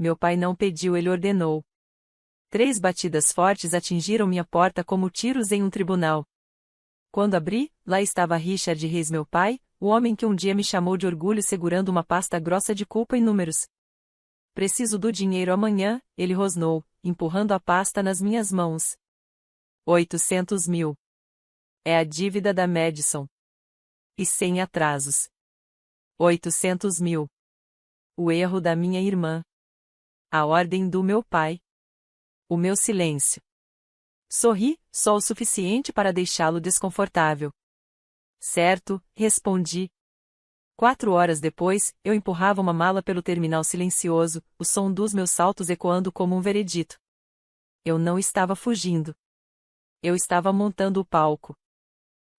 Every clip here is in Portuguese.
meu pai não pediu, ele ordenou. 3 batidas fortes atingiram minha porta como tiros em um tribunal. Quando abri, lá estava Richard Reis, meu pai, o homem que um dia me chamou de orgulho segurando uma pasta grossa de culpa e números. Preciso do dinheiro amanhã, ele rosnou, empurrando a pasta nas minhas mãos. 800 mil. É a dívida da Madison. E sem atrasos. 800 mil. O erro da minha irmã. A ordem do meu pai. O meu silêncio. Sorri, só o suficiente para deixá-lo desconfortável. Certo, respondi. 4 horas depois, eu empurrava uma mala pelo terminal silencioso, o som dos meus saltos ecoando como um veredito. Eu não estava fugindo. Eu estava montando o palco.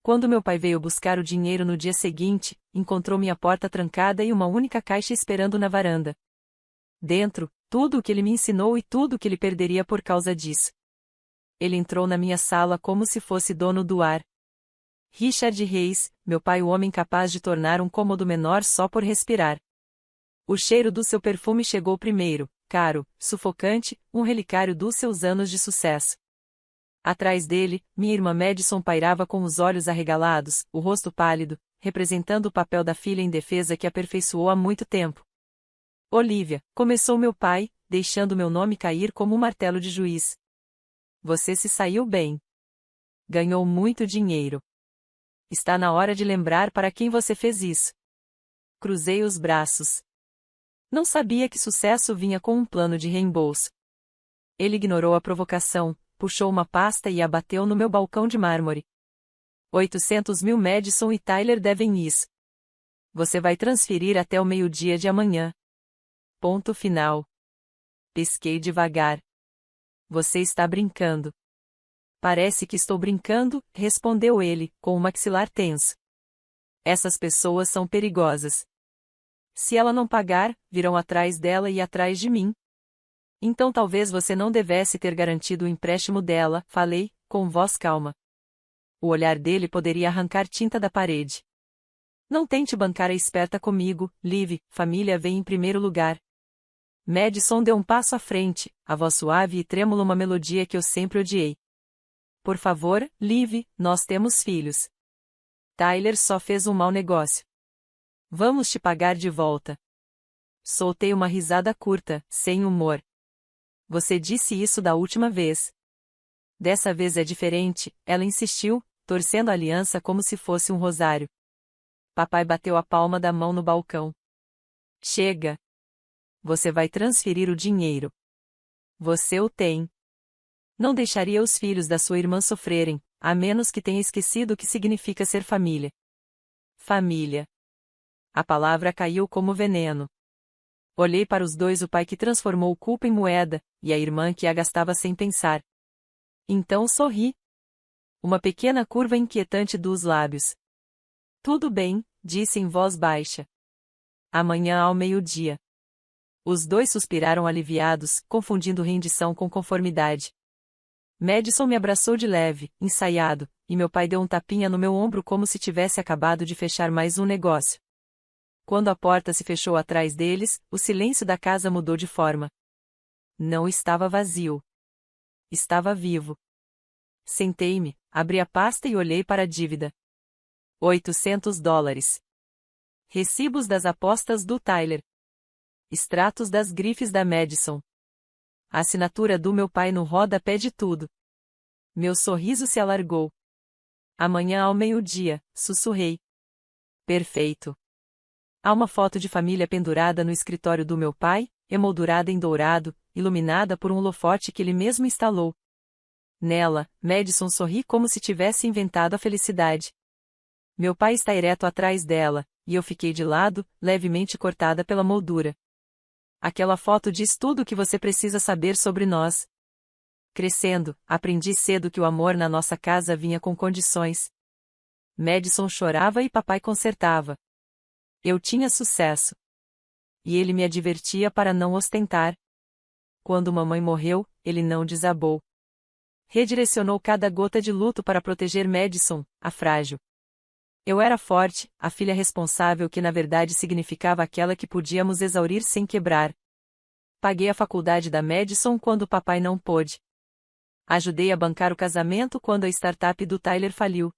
Quando meu pai veio buscar o dinheiro no dia seguinte, encontrou minha porta trancada e uma única caixa esperando na varanda. Dentro, tudo o que ele me ensinou e tudo o que ele perderia por causa disso. Ele entrou na minha sala como se fosse dono do ar. Richard Reis, meu pai, o homem capaz de tornar um cômodo menor só por respirar. O cheiro do seu perfume chegou primeiro, caro, sufocante, um relicário dos seus anos de sucesso. Atrás dele, minha irmã Madison pairava com os olhos arregalados, o rosto pálido, representando o papel da filha indefesa que aperfeiçoou há muito tempo. Olivia, começou meu pai, deixando meu nome cair como um martelo de juiz. Você se saiu bem. Ganhou muito dinheiro. Está na hora de lembrar para quem você fez isso. Cruzei os braços. Não sabia que sucesso vinha com um plano de reembolso. Ele ignorou a provocação, puxou uma pasta e a bateu no meu balcão de mármore. 800 mil. Madison e Tyler devem isso. Você vai transferir até o meio-dia de amanhã. Ponto final. Pisquei devagar. Você está brincando. Parece que estou brincando, respondeu ele, com o maxilar tenso. Essas pessoas são perigosas. Se ela não pagar, virão atrás dela e atrás de mim. Então talvez você não devesse ter garantido o empréstimo dela, falei, com voz calma. O olhar dele poderia arrancar tinta da parede. Não tente bancar a esperta comigo, Liv, família vem em primeiro lugar. Madison deu um passo à frente, a voz suave e trêmula, uma melodia que eu sempre odiei. Por favor, Liv, nós temos filhos. Tyler só fez um mau negócio. Vamos te pagar de volta. Soltei uma risada curta, sem humor. Você disse isso da última vez. Dessa vez é diferente, ela insistiu, torcendo a aliança como se fosse um rosário. Papai bateu a palma da mão no balcão. Chega. Você vai transferir o dinheiro. Você o tem. Não deixaria os filhos da sua irmã sofrerem, a menos que tenha esquecido o que significa ser família. Família. A palavra caiu como veneno. Olhei para os dois, o pai que transformou culpa em moeda, e a irmã que a gastava sem pensar. Então sorri. Uma pequena curva inquietante dos lábios. Tudo bem, disse em voz baixa. Amanhã ao meio-dia. Os dois suspiraram aliviados, confundindo rendição com conformidade. Madison me abraçou de leve, ensaiado, e meu pai deu um tapinha no meu ombro como se tivesse acabado de fechar mais um negócio. Quando a porta se fechou atrás deles, o silêncio da casa mudou de forma. Não estava vazio. Estava vivo. Sentei-me, abri a pasta e olhei para a dívida. $800. Recibos das apostas do Tyler. Extratos das grifes da Madison. A assinatura do meu pai no rodapé de tudo. Meu sorriso se alargou. Amanhã ao meio-dia, sussurrei. Perfeito. Há uma foto de família pendurada no escritório do meu pai, emoldurada em dourado, iluminada por um holofote que ele mesmo instalou. Nela, Madison sorri como se tivesse inventado a felicidade. Meu pai está ereto atrás dela, e eu fiquei de lado, levemente cortada pela moldura. Aquela foto diz tudo o que você precisa saber sobre nós. Crescendo, aprendi cedo que o amor na nossa casa vinha com condições. Madison chorava e papai consertava. Eu tinha sucesso. E ele me advertia para não ostentar. Quando mamãe morreu, ele não desabou. Redirecionou cada gota de luto para proteger Madison, a frágil. Eu era forte, a filha responsável que na verdade significava aquela que podíamos exaurir sem quebrar. Paguei a faculdade da Madison quando papai não pôde. Ajudei a bancar o casamento quando a startup do Tyler faliu.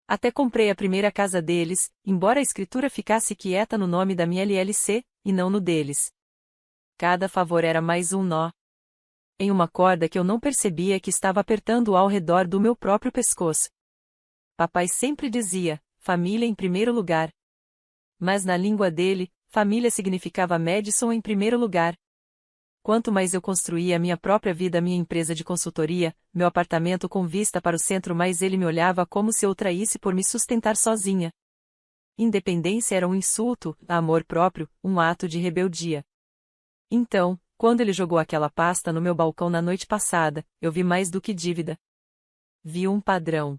Até comprei a primeira casa deles, embora a escritura ficasse quieta no nome da minha LLC, e não no deles. Cada favor era mais um nó em uma corda que eu não percebia que estava apertando ao redor do meu próprio pescoço. Papai sempre dizia, família em primeiro lugar. Mas na língua dele, família significava Madison em primeiro lugar. Quanto mais eu construía minha própria vida, minha empresa de consultoria, meu apartamento com vista para o centro, mais ele me olhava como se eu traísse por me sustentar sozinha. Independência era um insulto, amor próprio, um ato de rebeldia. Então, quando ele jogou aquela pasta no meu balcão na noite passada, eu vi mais do que dívida. Vi um padrão.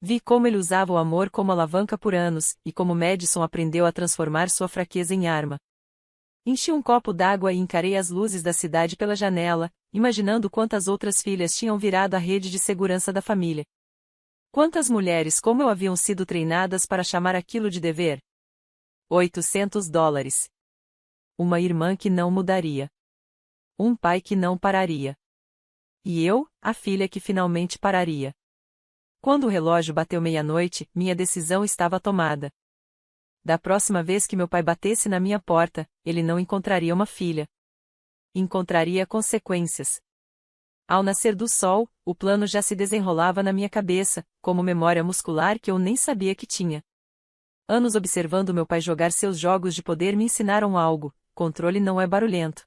Vi como ele usava o amor como alavanca por anos, e como Madison aprendeu a transformar sua fraqueza em arma. Enchi um copo d'água e encarei as luzes da cidade pela janela, imaginando quantas outras filhas tinham virado a rede de segurança da família. Quantas mulheres como eu haviam sido treinadas para chamar aquilo de dever? $800. Uma irmã que não mudaria. Um pai que não pararia. E eu, a filha que finalmente pararia. Quando o relógio bateu meia-noite, minha decisão estava tomada. Da próxima vez que meu pai batesse na minha porta, ele não encontraria uma filha. Encontraria consequências. Ao nascer do sol, o plano já se desenrolava na minha cabeça, como memória muscular que eu nem sabia que tinha. Anos observando meu pai jogar seus jogos de poder me ensinaram algo: controle não é barulhento.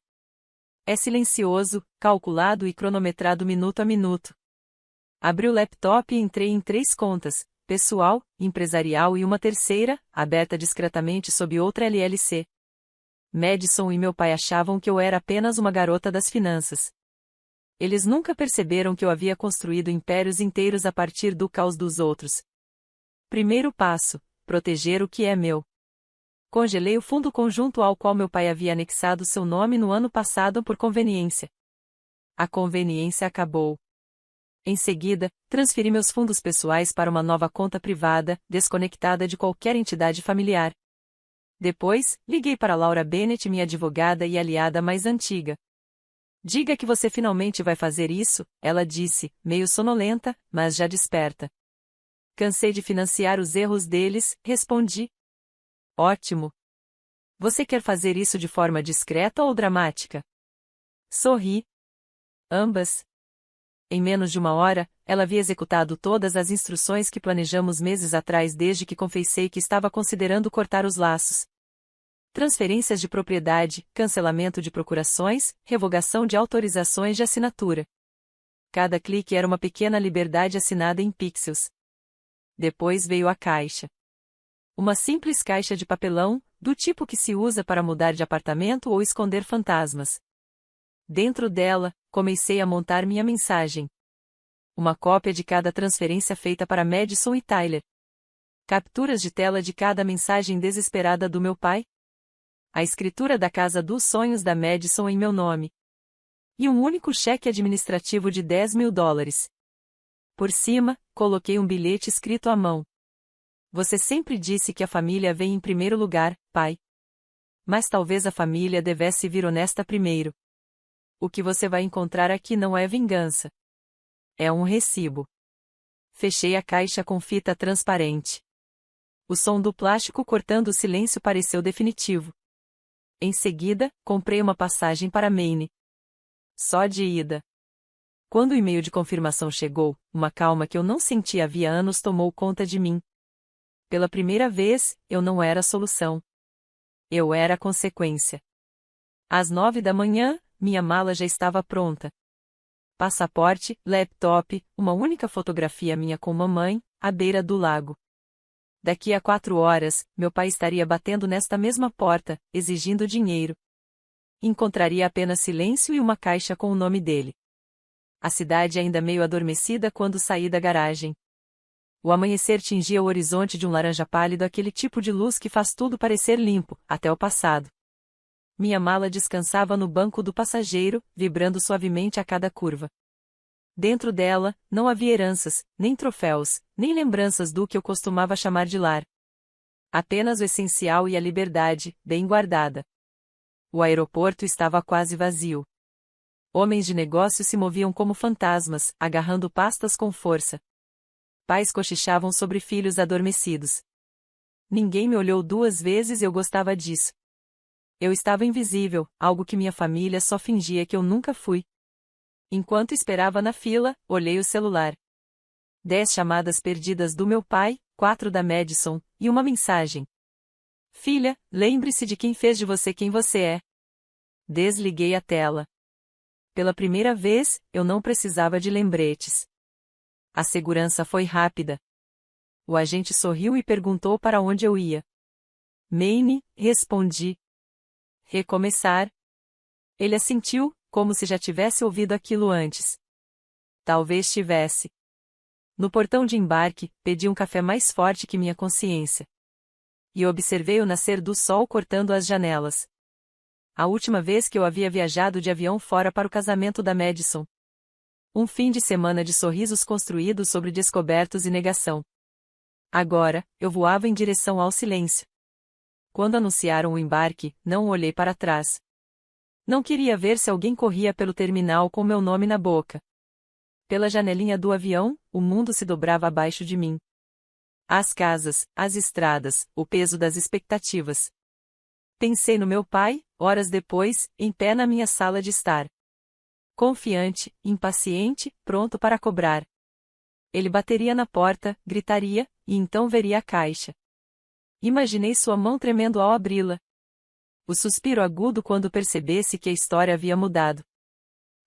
É silencioso, calculado e cronometrado minuto a minuto. Abri o laptop e entrei em 3 contas: pessoal, empresarial e uma terceira, aberta discretamente sob outra LLC. Madison e meu pai achavam que eu era apenas uma garota das finanças. Eles nunca perceberam que eu havia construído impérios inteiros a partir do caos dos outros. Primeiro passo: proteger o que é meu. Congelei o fundo conjunto ao qual meu pai havia anexado seu nome no ano passado por conveniência. A conveniência acabou. Em seguida, transferi meus fundos pessoais para uma nova conta privada, desconectada de qualquer entidade familiar. Depois, liguei para Laura Bennett, minha advogada e aliada mais antiga. Diga que você finalmente vai fazer isso, ela disse, meio sonolenta, mas já desperta. Cansei de financiar os erros deles, respondi. Ótimo. Você quer fazer isso de forma discreta ou dramática? Sorri. Ambas. Em menos de uma hora, ela havia executado todas as instruções que planejamos meses atrás desde que confessei que estava considerando cortar os laços. Transferências de propriedade, cancelamento de procurações, revogação de autorizações de assinatura. Cada clique era uma pequena liberdade assinada em pixels. Depois veio a caixa. Uma simples caixa de papelão, do tipo que se usa para mudar de apartamento ou esconder fantasmas. Dentro dela, comecei a montar minha mensagem. Uma cópia de cada transferência feita para Madison e Tyler. Capturas de tela de cada mensagem desesperada do meu pai. A escritura da casa dos sonhos da Madison em meu nome. E um único cheque administrativo de $10.000. Por cima, coloquei um bilhete escrito à mão. Você sempre disse que a família vem em primeiro lugar, pai. Mas talvez a família devesse vir honesta primeiro. O que você vai encontrar aqui não é vingança. É um recibo. Fechei a caixa com fita transparente. O som do plástico cortando o silêncio pareceu definitivo. Em seguida, comprei uma passagem para Maine. Só de ida. Quando o e-mail de confirmação chegou, uma calma que eu não sentia havia anos tomou conta de mim. Pela primeira vez, eu não era a solução. Eu era a consequência. Às 9 da manhã, minha mala já estava pronta. Passaporte, laptop, uma única fotografia minha com mamãe, à beira do lago. Daqui a 4 horas, meu pai estaria batendo nesta mesma porta, exigindo dinheiro. Encontraria apenas silêncio e uma caixa com o nome dele. A cidade ainda meio adormecida quando saí da garagem. O amanhecer tingia o horizonte de um laranja pálido, aquele tipo de luz que faz tudo parecer limpo, até o passado. Minha mala descansava no banco do passageiro, vibrando suavemente a cada curva. Dentro dela, não havia heranças, nem troféus, nem lembranças do que eu costumava chamar de lar. Apenas o essencial e a liberdade, bem guardada. O aeroporto estava quase vazio. Homens de negócio se moviam como fantasmas, agarrando pastas com força. Pais cochichavam sobre filhos adormecidos. Ninguém me olhou 2 vezes e eu gostava disso. Eu estava invisível, algo que minha família só fingia que eu nunca fui. Enquanto esperava na fila, olhei o celular. 10 chamadas perdidas do meu pai, 4 da Madison, e uma mensagem. Filha, lembre-se de quem fez de você quem você é. Desliguei a tela. Pela primeira vez, eu não precisava de lembretes. A segurança foi rápida. O agente sorriu e perguntou para onde eu ia. Maine, respondi. Recomeçar. Ele assentiu, como se já tivesse ouvido aquilo antes. Talvez tivesse. No portão de embarque, pedi um café mais forte que minha consciência. E observei o nascer do sol cortando as janelas. A última vez que eu havia viajado de avião fora para o casamento da Madison. Um fim de semana de sorrisos construídos sobre descobertos e negação. Agora, eu voava em direção ao silêncio. Quando anunciaram o embarque, não olhei para trás. Não queria ver se alguém corria pelo terminal com meu nome na boca. Pela janelinha do avião, o mundo se dobrava abaixo de mim. As casas, as estradas, o peso das expectativas. Pensei no meu pai, horas depois, em pé na minha sala de estar. Confiante, impaciente, pronto para cobrar. Ele bateria na porta, gritaria, e então veria a caixa. Imaginei sua mão tremendo ao abri-la. O suspiro agudo quando percebesse que a história havia mudado.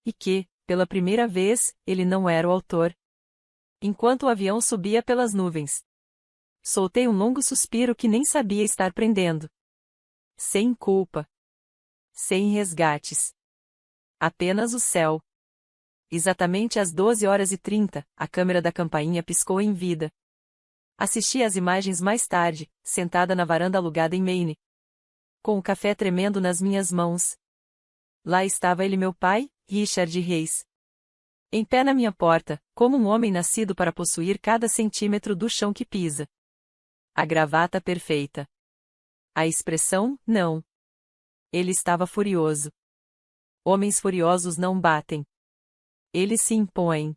E que, pela primeira vez, ele não era o autor. Enquanto o avião subia pelas nuvens. Soltei um longo suspiro que nem sabia estar prendendo. Sem culpa. Sem resgates. Apenas o céu. Exatamente às 12h30, a câmera da campainha piscou em vida. Assisti às imagens mais tarde, sentada na varanda alugada em Maine. Com o café tremendo nas minhas mãos. Lá estava ele, meu pai, Richard Reis. Em pé na minha porta, como um homem nascido para possuir cada centímetro do chão que pisa. A gravata perfeita. A expressão, não. Ele estava furioso. Homens furiosos não batem. Eles se impõem.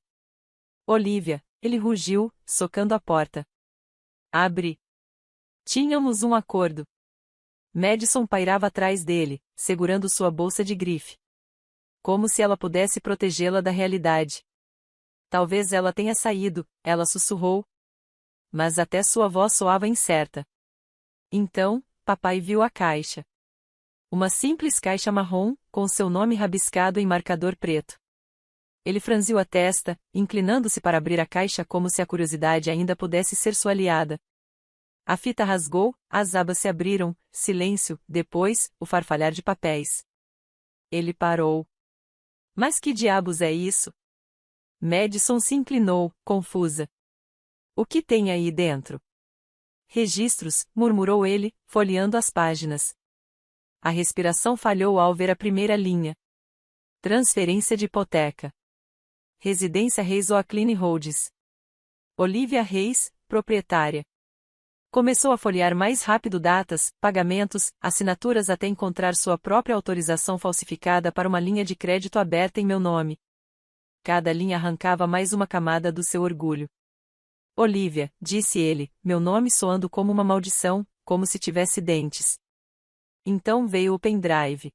Olivia, ele rugiu, socando a porta. Abre. Tínhamos um acordo. Madison pairava atrás dele, segurando sua bolsa de grife. Como se ela pudesse protegê-la da realidade. Talvez ela tenha saído, ela sussurrou. Mas até sua voz soava incerta. Então, papai viu a caixa. Uma simples caixa marrom, com seu nome rabiscado em marcador preto. Ele franziu a testa, inclinando-se para abrir a caixa como se a curiosidade ainda pudesse ser sua aliada. A fita rasgou, as abas se abriram, silêncio, depois, o farfalhar de papéis. Ele parou. Mas que diabos é isso? Madison se inclinou, confusa. O que tem aí dentro? Registros, murmurou ele, folheando as páginas. A respiração falhou ao ver a primeira linha. Transferência de hipoteca. Residência Reis Oakland Roads. Olivia Reis, proprietária. Começou a folhear mais rápido datas, pagamentos, assinaturas até encontrar sua própria autorização falsificada para uma linha de crédito aberta em meu nome. Cada linha arrancava mais uma camada do seu orgulho. Olivia, disse ele, meu nome soando como uma maldição, como se tivesse dentes. Então veio o pendrive.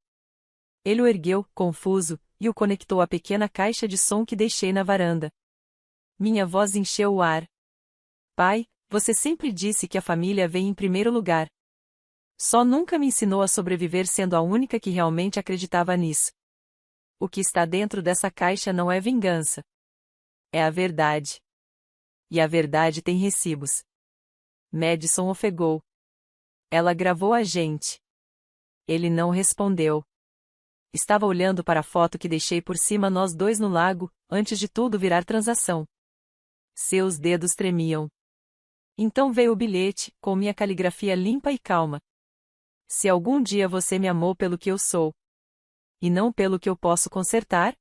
Ele o ergueu, confuso, e o conectou à pequena caixa de som que deixei na varanda. Minha voz encheu o ar. Pai, você sempre disse que a família vem em primeiro lugar. Só nunca me ensinou a sobreviver sendo a única que realmente acreditava nisso. O que está dentro dessa caixa não é vingança. É a verdade. E a verdade tem recibos. Madison ofegou. Ela gravou a gente. Ele não respondeu. Estava olhando para a foto que deixei por cima nós dois no lago, antes de tudo virar transação. Seus dedos tremiam. Então veio o bilhete, com minha caligrafia limpa e calma. Se algum dia você me amou pelo que eu sou, e não pelo que eu posso consertar,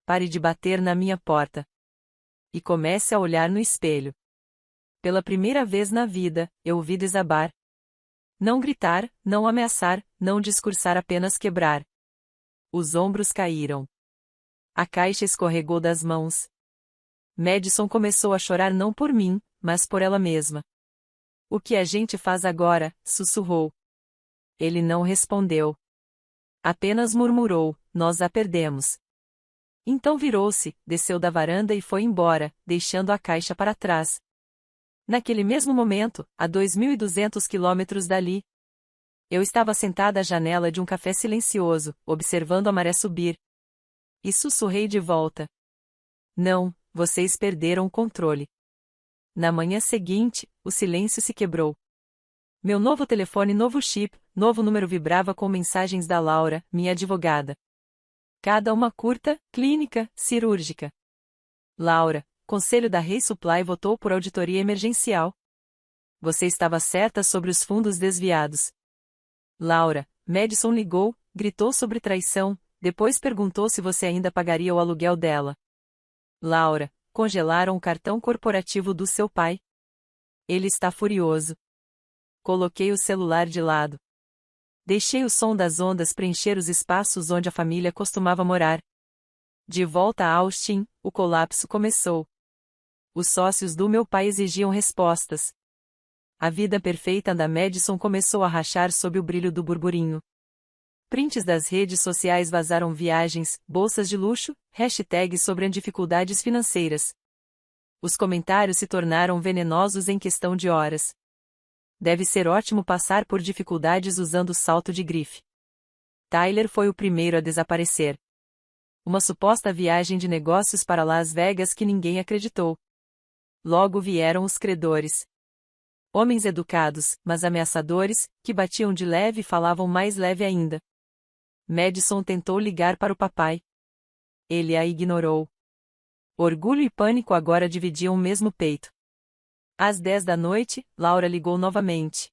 pare de bater na minha porta. E comece a olhar no espelho. Pela primeira vez na vida, eu o vi desabar. Não gritar, não ameaçar, não discursar, apenas quebrar. Os ombros caíram. A caixa escorregou das mãos. Madison começou a chorar não por mim, mas por ela mesma. O que a gente faz agora? Sussurrou. Ele não respondeu. Apenas murmurou, nós a perdemos. Então virou-se, desceu da varanda e foi embora, deixando a caixa para trás. Naquele mesmo momento, a 2.200 quilômetros dali, eu estava sentada à janela de um café silencioso, observando a maré subir. E sussurrei de volta. Não, vocês perderam o controle. Na manhã seguinte, o silêncio se quebrou. Meu novo telefone, novo chip, novo número vibrava com mensagens da Laura, minha advogada. Cada uma curta, clínica, cirúrgica. Laura, conselho da Ray Supply votou por auditoria emergencial. Você estava certa sobre os fundos desviados. Laura, Madison ligou, gritou sobre traição, depois perguntou se você ainda pagaria o aluguel dela. Laura, congelaram o cartão corporativo do seu pai. Ele está furioso. Coloquei o celular de lado. Deixei o som das ondas preencher os espaços onde a família costumava morar. De volta a Austin, o colapso começou. Os sócios do meu pai exigiam respostas. A vida perfeita da Madison começou a rachar sob o brilho do burburinho. Prints das redes sociais vazaram, viagens, bolsas de luxo, hashtags sobre dificuldades financeiras. Os comentários se tornaram venenosos em questão de horas. Deve ser ótimo passar por dificuldades usando salto de grife. Tyler foi o primeiro a desaparecer. Uma suposta viagem de negócios para Las Vegas que ninguém acreditou. Logo vieram os credores. Homens educados, mas ameaçadores, que batiam de leve e falavam mais leve ainda. Madison tentou ligar para o papai. Ele a ignorou. Orgulho e pânico agora dividiam o mesmo peito. Às 10 da noite, Laura ligou novamente.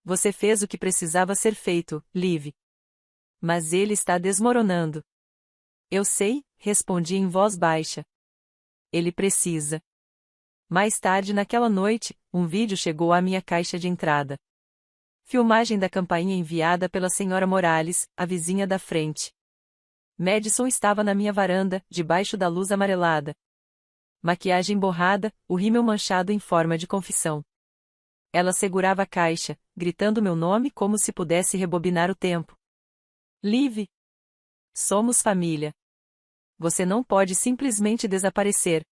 Você fez o que precisava ser feito, Liv. Mas ele está desmoronando. Eu sei, respondi em voz baixa. Ele precisa. Mais tarde naquela noite, um vídeo chegou à minha caixa de entrada. Filmagem da campainha enviada pela senhora Morales, a vizinha da frente. Madison estava na minha varanda, debaixo da luz amarelada. Maquiagem borrada, o rímel manchado em forma de confissão. Ela segurava a caixa, gritando meu nome como se pudesse rebobinar o tempo. Liv. Somos família. Você não pode simplesmente desaparecer.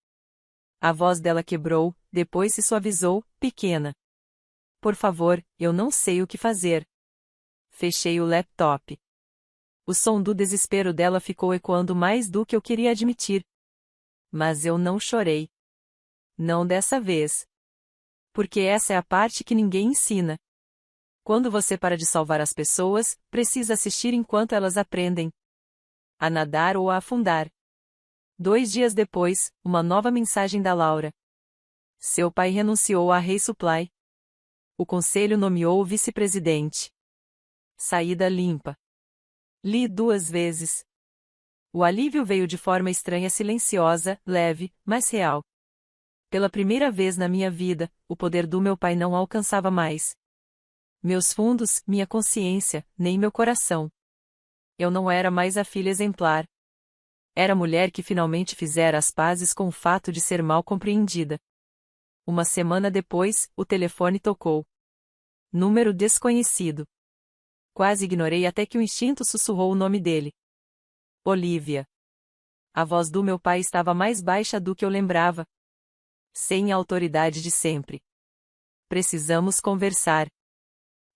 A voz dela quebrou, depois se suavizou, pequena. Por favor, eu não sei o que fazer. Fechei o laptop. O som do desespero dela ficou ecoando mais do que eu queria admitir. Mas eu não chorei. Não dessa vez. Porque essa é a parte que ninguém ensina. Quando você para de salvar as pessoas, precisa assistir enquanto elas aprendem a nadar ou a afundar. 2 dias depois, uma nova mensagem da Laura. Seu pai renunciou à Ray Supply. O conselho nomeou o vice-presidente. Saída limpa. Li 2 vezes. O alívio veio de forma estranha, silenciosa, leve, mas real. Pela primeira vez na minha vida, o poder do meu pai não alcançava mais meus fundos, minha consciência, nem meu coração. Eu não era mais a filha exemplar. Era a mulher que finalmente fizera as pazes com o fato de ser mal compreendida. Uma semana depois, o telefone tocou. Número desconhecido. Quase ignorei até que o instinto sussurrou o nome dele. Olivia. A voz do meu pai estava mais baixa do que eu lembrava. Sem a autoridade de sempre. Precisamos conversar.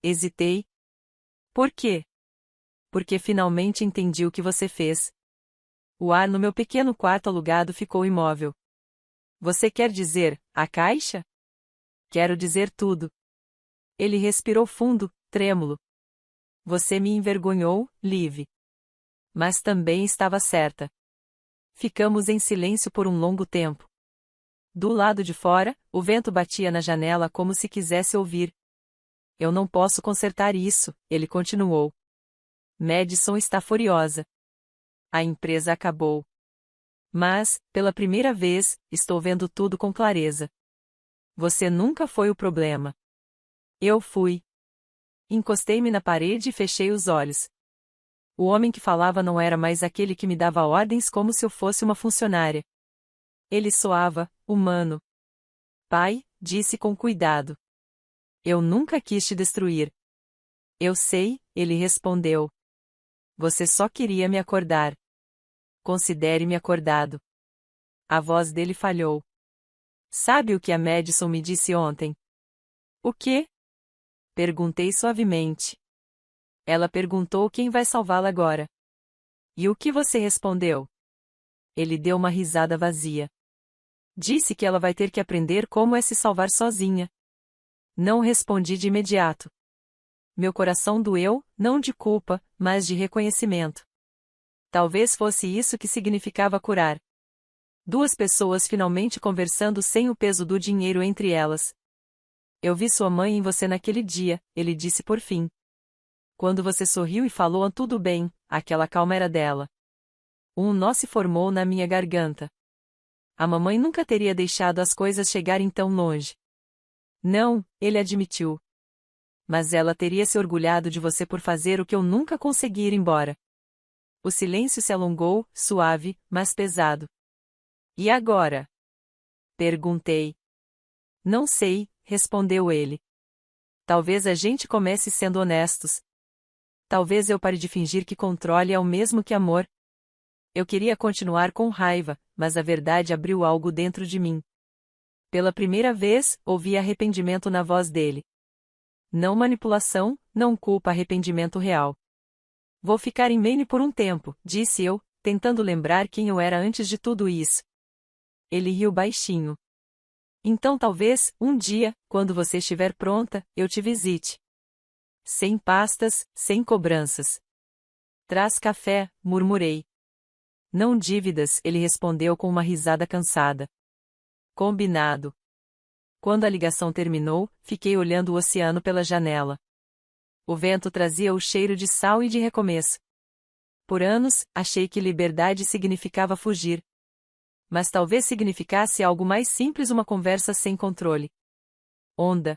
Hesitei. Por quê? Porque finalmente entendi o que você fez. O ar no meu pequeno quarto alugado ficou imóvel. Você quer dizer, a caixa? Quero dizer tudo. Ele respirou fundo, trêmulo. Você me envergonhou, Liv. Mas também estava certa. Ficamos em silêncio por um longo tempo. Do lado de fora, o vento batia na janela como se quisesse ouvir. Eu não posso consertar isso, ele continuou. Madison está furiosa. A empresa acabou. Mas, pela primeira vez, estou vendo tudo com clareza. Você nunca foi o problema. Eu fui. Encostei-me na parede e fechei os olhos. O homem que falava não era mais aquele que me dava ordens como se eu fosse uma funcionária. Ele soava humano. Pai, disse com cuidado. Eu nunca quis te destruir. Eu sei, ele respondeu. Você só queria me acordar. Considere-me acordado. A voz dele falhou. Sabe o que a Madison me disse ontem? O quê? Perguntei suavemente. Ela perguntou quem vai salvá-la agora. E o que você respondeu? Ele deu uma risada vazia. Disse que ela vai ter que aprender como é se salvar sozinha. Não respondi de imediato. Meu coração doeu, não de culpa, mas de reconhecimento. Talvez fosse isso que significava curar. Duas pessoas finalmente conversando sem o peso do dinheiro entre elas. Eu vi sua mãe em você naquele dia, ele disse por fim. Quando você sorriu e falou tudo bem, aquela calma era dela. Um nó se formou na minha garganta. A mamãe nunca teria deixado as coisas chegarem tão longe. Não, ele admitiu. Mas ela teria se orgulhado de você por fazer o que eu nunca consegui ir embora. O silêncio se alongou, suave, mas pesado. E agora? Perguntei. Não sei, respondeu ele. Talvez a gente comece sendo honestos. Talvez eu pare de fingir que controle é o mesmo que amor. Eu queria continuar com raiva, mas a verdade abriu algo dentro de mim. Pela primeira vez, ouvi arrependimento na voz dele. Não manipulação, não culpa, arrependimento real. Vou ficar em Maine por um tempo, disse eu, tentando lembrar quem eu era antes de tudo isso. Ele riu baixinho. Então talvez, um dia, quando você estiver pronta, eu te visite. Sem pastas, sem cobranças. Traz café, murmurei. Não dívidas, ele respondeu com uma risada cansada. Combinado. Quando a ligação terminou, fiquei olhando o oceano pela janela. O vento trazia o cheiro de sal e de recomeço. Por anos, achei que liberdade significava fugir. Mas talvez significasse algo mais simples, uma conversa sem controle. Onda.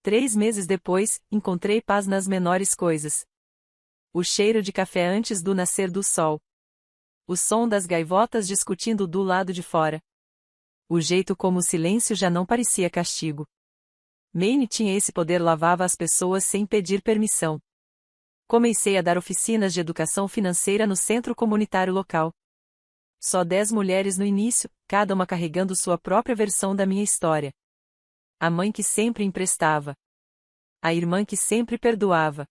3 meses depois, encontrei paz nas menores coisas. O cheiro de café antes do nascer do sol. O som das gaivotas discutindo do lado de fora. O jeito como o silêncio já não parecia castigo. Maine tinha esse poder, lavava as pessoas sem pedir permissão. Comecei a dar oficinas de educação financeira no centro comunitário local. Só 10 mulheres no início, cada uma carregando sua própria versão da minha história. A mãe que sempre emprestava. A irmã que sempre perdoava.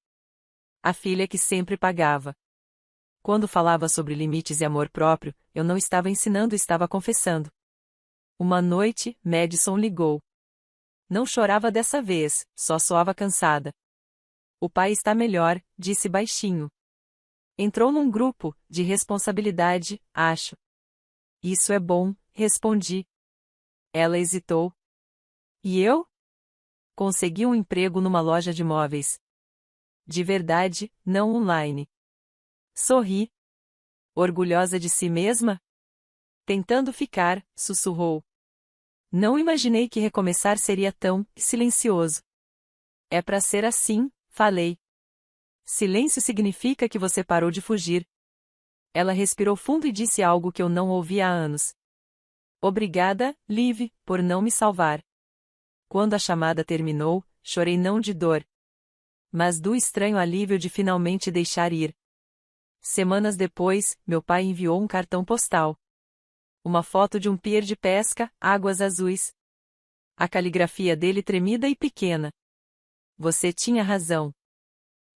A filha que sempre pagava. Quando falava sobre limites e amor próprio, eu não estava ensinando, estava confessando. Uma noite, Madison ligou. Não chorava dessa vez, só soava cansada. O pai está melhor, disse baixinho. Entrou num grupo de responsabilidade, acho. Isso é bom, respondi. Ela hesitou. E eu? Consegui um emprego numa loja de móveis. De verdade, não online. Sorri. Orgulhosa de si mesma? Tentando ficar, sussurrou. Não imaginei que recomeçar seria tão silencioso. É pra ser assim, falei. Silêncio significa que você parou de fugir. Ela respirou fundo e disse algo que eu não ouvia há anos. Obrigada, Liv, por não me salvar. Quando a chamada terminou, chorei não de dor, mas do estranho alívio de finalmente deixar ir. Semanas depois, meu pai enviou um cartão postal. Uma foto de um pier de pesca, águas azuis. A caligrafia dele tremida e pequena. Você tinha razão.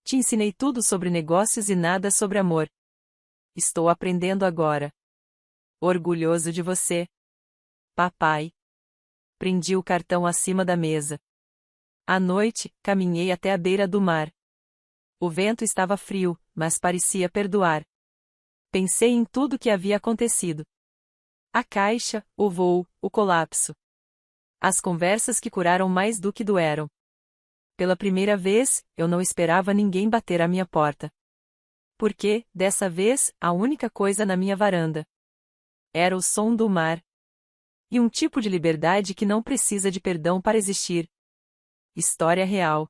Te ensinei tudo sobre negócios e nada sobre amor. Estou aprendendo agora. Orgulhoso de você. Papai. Prendi o cartão acima da mesa. À noite, caminhei até a beira do mar. O vento estava frio, mas parecia perdoar. Pensei em tudo que havia acontecido. A caixa, o voo, o colapso. As conversas que curaram mais do que doeram. Pela primeira vez, eu não esperava ninguém bater à minha porta. Porque, dessa vez, a única coisa na minha varanda era o som do mar. E um tipo de liberdade que não precisa de perdão para existir. História real.